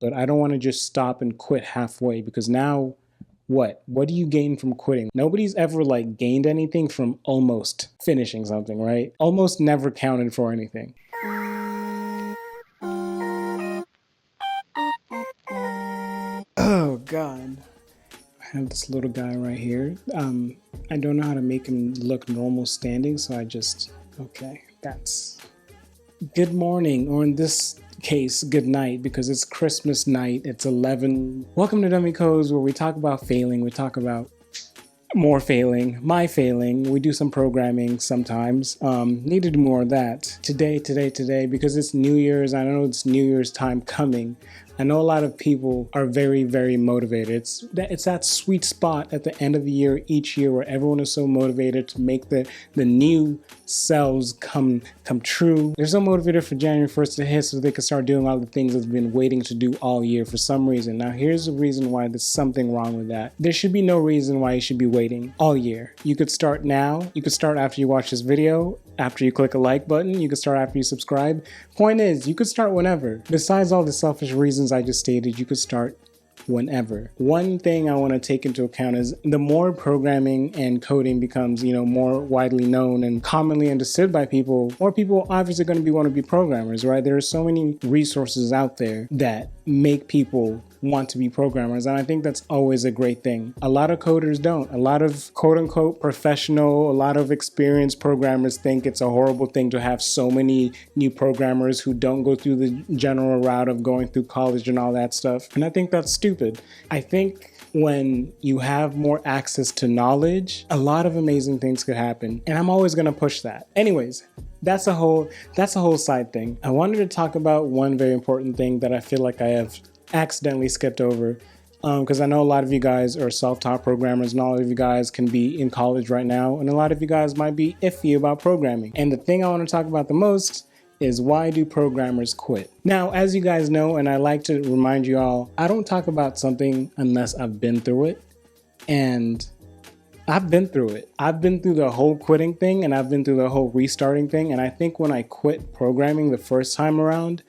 but I don't want to just stop and quit halfway, because now what? What do you gain from quitting? Nobody's ever like gained anything from almost finishing something, right? Almost never counted for anything. Oh God. I have this little guy right here. I don't know how to make him look normal standing, so okay, that's good morning, or in this case, good night, because it's Christmas night. It's 11. Welcome to Dummy Codes, where we talk about failing. We talk about more failing, my failing. We do some programming sometimes. Need to do more of that today, because it's New Year's. I know it's New Year's time coming. I know a lot of people are very, very motivated. It's that sweet spot at the end of the year, each year, where everyone is so motivated to make the new selves come true. They're so motivated for January 1st to hit so they can start doing all the things they've been waiting to do all year for some reason. Now, here's the reason why there's something wrong with that. There should be no reason why you should be waiting all year. You could start now. You could start after you watch this video, after you click a like button. You could start after you subscribe. Point is, you could start whenever. Besides all the selfish reasons I just stated, you could start whenever. One thing I want to take into account is the more programming and coding becomes, more widely known and commonly understood by people, more people obviously going to want to be programmers, right? There are so many resources out there that make people want to be programmers, and I think that's always a great thing. A lot of coders don't. A lot of quote-unquote professional, a lot of experienced programmers think it's a horrible thing to have so many new programmers who don't go through the general route of going through college and all that stuff, and I think that's stupid. I think when you have more access to knowledge, a lot of amazing things could happen, and I'm always going to push that. Anyways, that's a whole side thing. I wanted to talk about one very important thing that I feel like I have accidentally skipped over, because I know a lot of you guys are self-taught programmers, and all of you guys can be in college right now, and a lot of you guys might be iffy about programming. And the thing I want to talk about the most is, why do programmers quit? Now, as you guys know, and I like to remind you all, I don't talk about something unless I've been through it, and I've been through it. I've been through the whole quitting thing, and I've been through the whole restarting thing, and I think when I quit programming the first time around,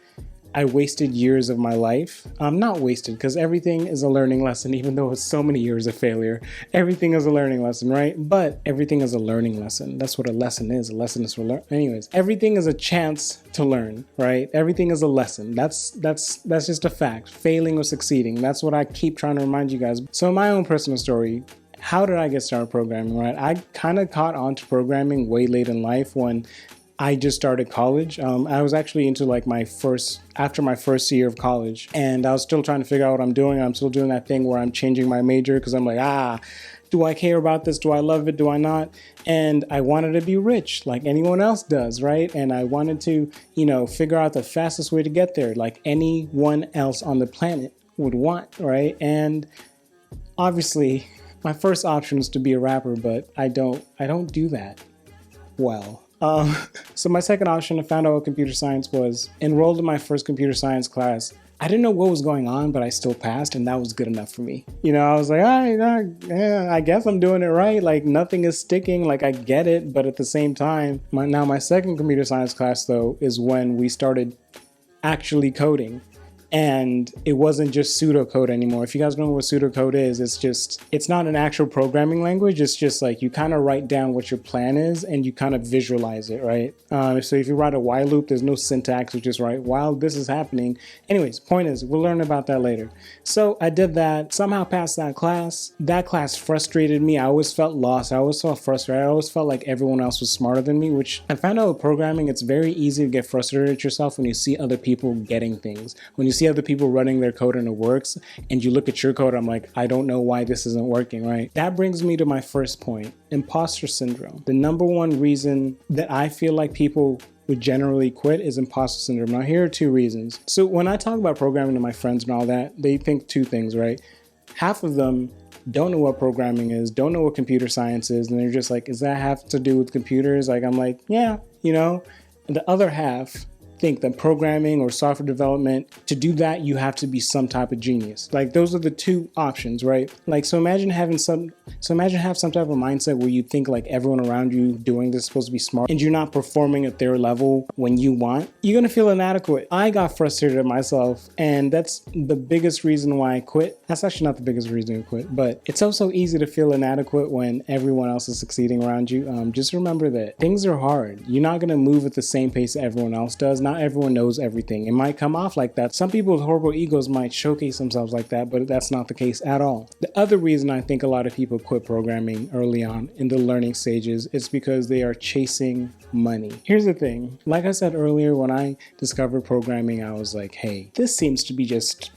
I wasted years of my life. Not wasted, because everything is a learning lesson, even though it's so many years of failure. Everything is a learning lesson, right? But everything is a learning lesson. That's what a lesson is. A lesson is for learn. Anyways, everything is a chance to learn, right? Everything is a lesson. That's just a fact. Failing or succeeding. That's what I keep trying to remind you guys. So in my own personal story, how did I get started programming, right? I kind of caught on to programming way late in life when I just started college. I was actually into after my first year of college, and I was still trying to figure out what I'm doing. I'm still doing that thing where I'm changing my major because I'm like, do I care about this? Do I love it? Do I not? And I wanted to be rich like anyone else does, right? And I wanted to, figure out the fastest way to get there like anyone else on the planet would want, right? And obviously, my first option was to be a rapper, but I don't do that well. So my second option, I found out what computer science was, enrolled in my first computer science class. I didn't know what was going on, but I still passed, and that was good enough for me. I was like, I guess I'm doing it right. Like, nothing is sticking. Like, I get it, but at the same time, my second computer science class, though, is when we started actually coding. And it wasn't just pseudocode anymore. If you guys don't know what pseudocode is, it's not an actual programming language. It's just like you kind of write down what your plan is and you kind of visualize it, right? So if you write a while loop, there's no syntax. You just write, while this is happening. Anyways, point is, we'll learn about that later. So I did that, somehow passed that class. That class frustrated me. I always felt lost. I always felt frustrated. I always felt like everyone else was smarter than me, which I found out with programming, it's very easy to get frustrated at yourself when you see other people getting things. When you see other people running their code and it works, and you look at your code, I'm like, I don't know why this isn't working, right? That brings me to my first point, imposter syndrome. The number one reason that I feel like people would generally quit is imposter syndrome. Now, here are two reasons. So when I talk about programming to my friends and all that, they think two things, right? Half of them don't know what programming is, don't know what computer science is, and they're just like, does that have to do with computers? Like, I'm like, yeah, And the other half think that programming or software development, to do that, you have to be some type of genius. Like those are the two options, right? Like, so imagine have some type of mindset where you think like everyone around you doing this is supposed to be smart and you're not performing at their level when you want. You're going to feel inadequate. I got frustrated at myself, and that's the biggest reason why I quit. That's actually not the biggest reason I quit, but it's so easy to feel inadequate when everyone else is succeeding around you. Just remember that things are hard. You're not going to move at the same pace everyone else does. Not everyone knows everything. It might come off like that. Some people with horrible egos might showcase themselves like that, but that's not the case at all. The other reason I think a lot of people quit programming early on in the learning stages is because they are chasing money. Here's the thing. Like I said earlier, when I discovered programming, I was like, hey, this seems to be just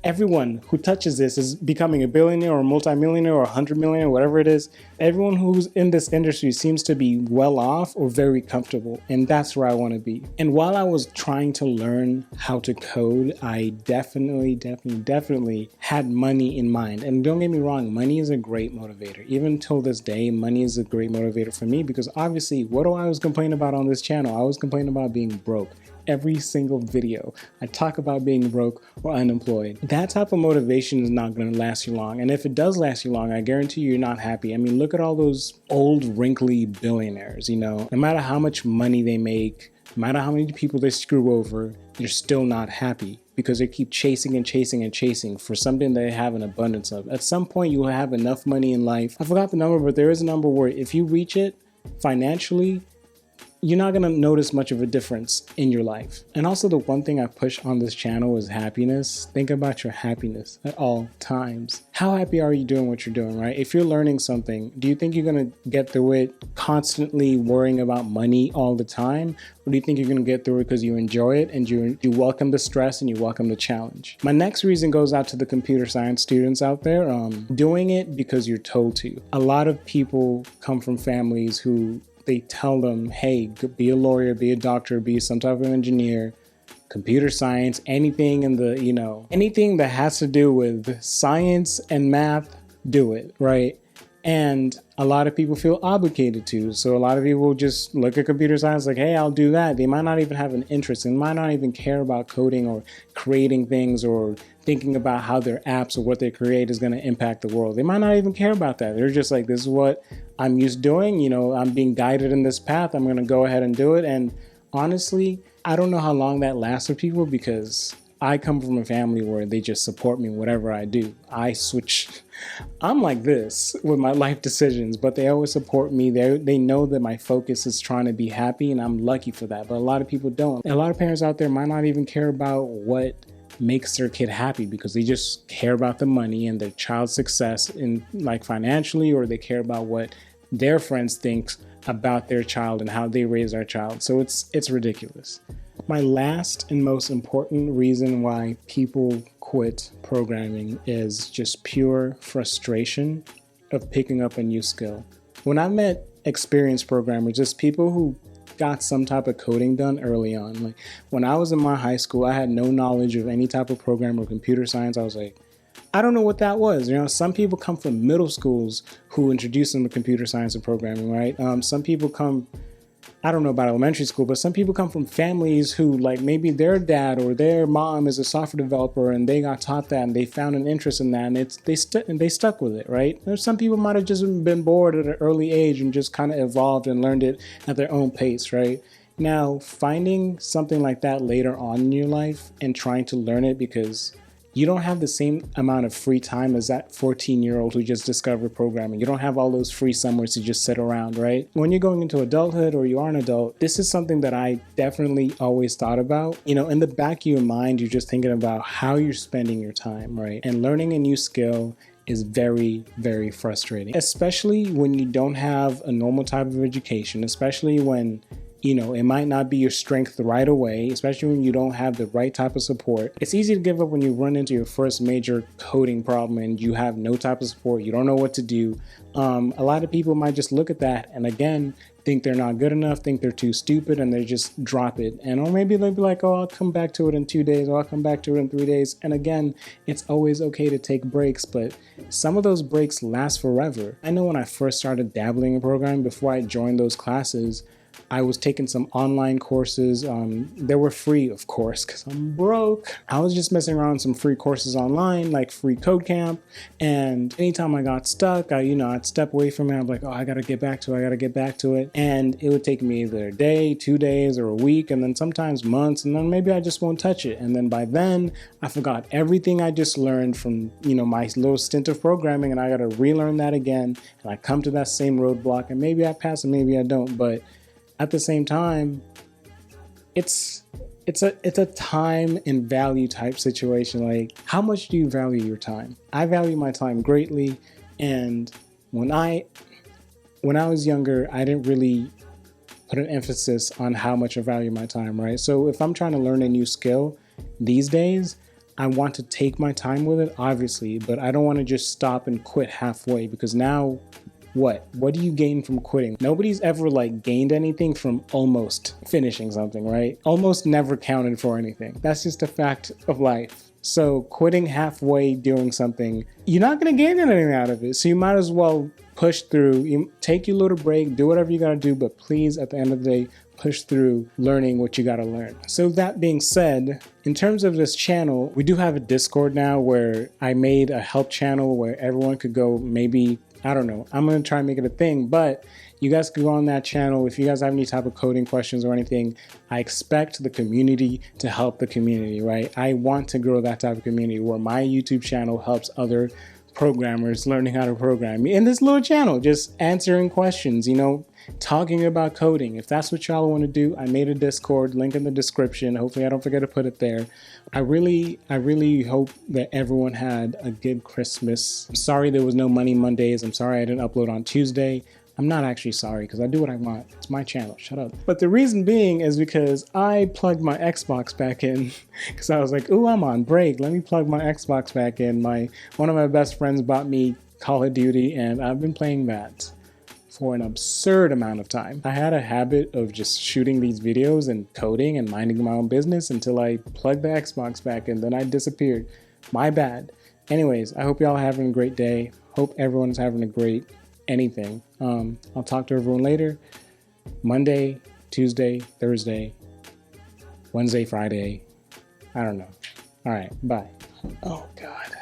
everyone who touches this is becoming a billionaire or a multimillionaire or 100 million, whatever it is. Everyone who's in this industry seems to be well off or very comfortable, and that's where I want to be. And while I was trying to learn how to code, I definitely had money in mind. And don't get me wrong, money is a great motivator. Even till this day, money is a great motivator for me, because obviously, what do I always complain about on this channel? I always complain about being broke. Every single video, I talk about being broke or unemployed. That type of motivation is not going to last you long. And if it does last you long, I guarantee you're not happy. I mean, look at all those old, wrinkly billionaires, you know, no matter how much money they make, no matter how many people they screw over, they're still not happy because they keep chasing and chasing and chasing for something they have an abundance of. At some point, you will have enough money in life. I forgot the number, but there is a number where if you reach it financially, you're not going to notice much of a difference in your life. And also, the one thing I push on this channel is happiness. Think about your happiness at all times. How happy are you doing what you're doing, right? If you're learning something, do you think you're going to get through it constantly worrying about money all the time? Or do you think you're going to get through it because you enjoy it and you welcome the stress and you welcome the challenge? My next reason goes out to the computer science students out there. Doing it because you're told to. A lot of people come from families who they tell them, hey, be a lawyer, be a doctor, be some type of engineer, computer science, anything in the, you know, anything that has to do with science and math, do it, right? And a lot of people feel obligated to. So a lot of people just look at computer science like, hey, I'll do that. They might not even have an interest and might not even care about coding or creating things or thinking about how their apps or what they create is going to impact the world. They might not even care about that. They're just like, this is what I'm used to doing. You know, I'm being guided in this path. I'm going to go ahead and do it. And honestly, I don't know how long that lasts for people, because I come from a family where they just support me whatever I do. I'm like this with my life decisions, but they always support me. They know that my focus is trying to be happy, and I'm lucky for that. But a lot of people don't. A lot of parents out there might not even care about what makes their kid happy, because they just care about the money and their child's success in like financially, or they care about what their friends think about their child and how they raise their child. So it's ridiculous. My last and most important reason why people quit programming is just pure frustration of picking up a new skill. When I met experienced programmers, just people who got some type of coding done early on. Like when I was in my high school, I had no knowledge of any type of program or computer science. I was like, I don't know what that was. You know, some people come from middle schools who introduce them to computer science and programming, right? Some people come, I don't know about elementary school, but some people come from families who, like, maybe their dad or their mom is a software developer and they got taught that and they found an interest in that, and they stuck with it, right? There's some people might have just been bored at an early age and just kind of evolved and learned it at their own pace, right? Now, finding something like that later on in your life and trying to learn it because you don't have the same amount of free time as that 14-year-old who just discovered programming. You don't have all those free summers to just sit around, right? When you're going into adulthood or you are an adult, this is something that I definitely always thought about. You know, in the back of your mind, you're just thinking about how you're spending your time, right? And learning a new skill is very, very frustrating, especially when you don't have a normal type of education, especially when you know, it might not be your strength right away, especially when you don't have the right type of support. It's easy to give up when you run into your first major coding problem and you have no type of support. You don't know what to do. A lot of people might just look at that and again, think they're not good enough, think they're too stupid, and they just drop it. And or maybe they'll be like, oh, I'll come back to it in 2 days, or I'll come back to it in 3 days. And again, it's always okay to take breaks, but some of those breaks last forever. I know when I first started dabbling in programming, before I joined those classes, I was taking some online courses. They were free, of course, because I'm broke. I was just messing around with some free courses online, like free code camp. And anytime I got stuck, I'd step away from it. I'm like, oh, I gotta get back to it. And it would take me either a day, 2 days, or a week, and then sometimes months, and then maybe I just won't touch it. And then by then, I forgot everything I just learned from, my little stint of programming, and I gotta relearn that again. And I come to that same roadblock, and maybe I pass and maybe I don't. But at the same time, it's a time and value type situation. Like, how much do you value your time? I value my time greatly, and when I was younger, I didn't really put an emphasis on how much I value my time, right? So if I'm trying to learn a new skill these days, I want to take my time with it, obviously, but I don't want to just stop and quit halfway, because now what do you gain from quitting? Nobody's ever gained anything from almost finishing something, right? Almost never counted for anything. That's just a fact of life. So quitting halfway doing something, you're not going to gain anything out of it. So you might as well push through. You take your little break, do whatever you got to do, but please, at the end of the day, push through learning what you got to learn. So that being said, in terms of this channel, we do have a Discord now where I made a help channel where everyone could go. Maybe, I don't know, I'm going to try and make it a thing, but you guys could go on that channel. If you guys have any type of coding questions or anything, I expect the community to help the community, right? I want to grow that type of community where my YouTube channel helps other programmers learning how to program. In this little channel, just answering questions, talking about coding. If that's what y'all want to do, I made a Discord, link in the description. Hopefully I don't forget to put it there. I really hope that everyone had a good Christmas. I'm sorry there was no Money Mondays. I'm sorry I didn't upload on Tuesday. I'm not actually sorry, because I do what I want. It's my channel, shut up. But the reason being is because I plugged my Xbox back in, because I was like, ooh, I'm on break. Let me plug my Xbox back in. One of my best friends bought me Call of Duty, and I've been playing that for an absurd amount of time. I had a habit of just shooting these videos and coding and minding my own business until I plugged the Xbox back in, then I disappeared. My bad. Anyways, I hope y'all are having a great day. Hope everyone's having a great anything. I'll talk to everyone later. Monday, Tuesday, Thursday, Wednesday, Friday. I don't know. All right, bye. Oh, God.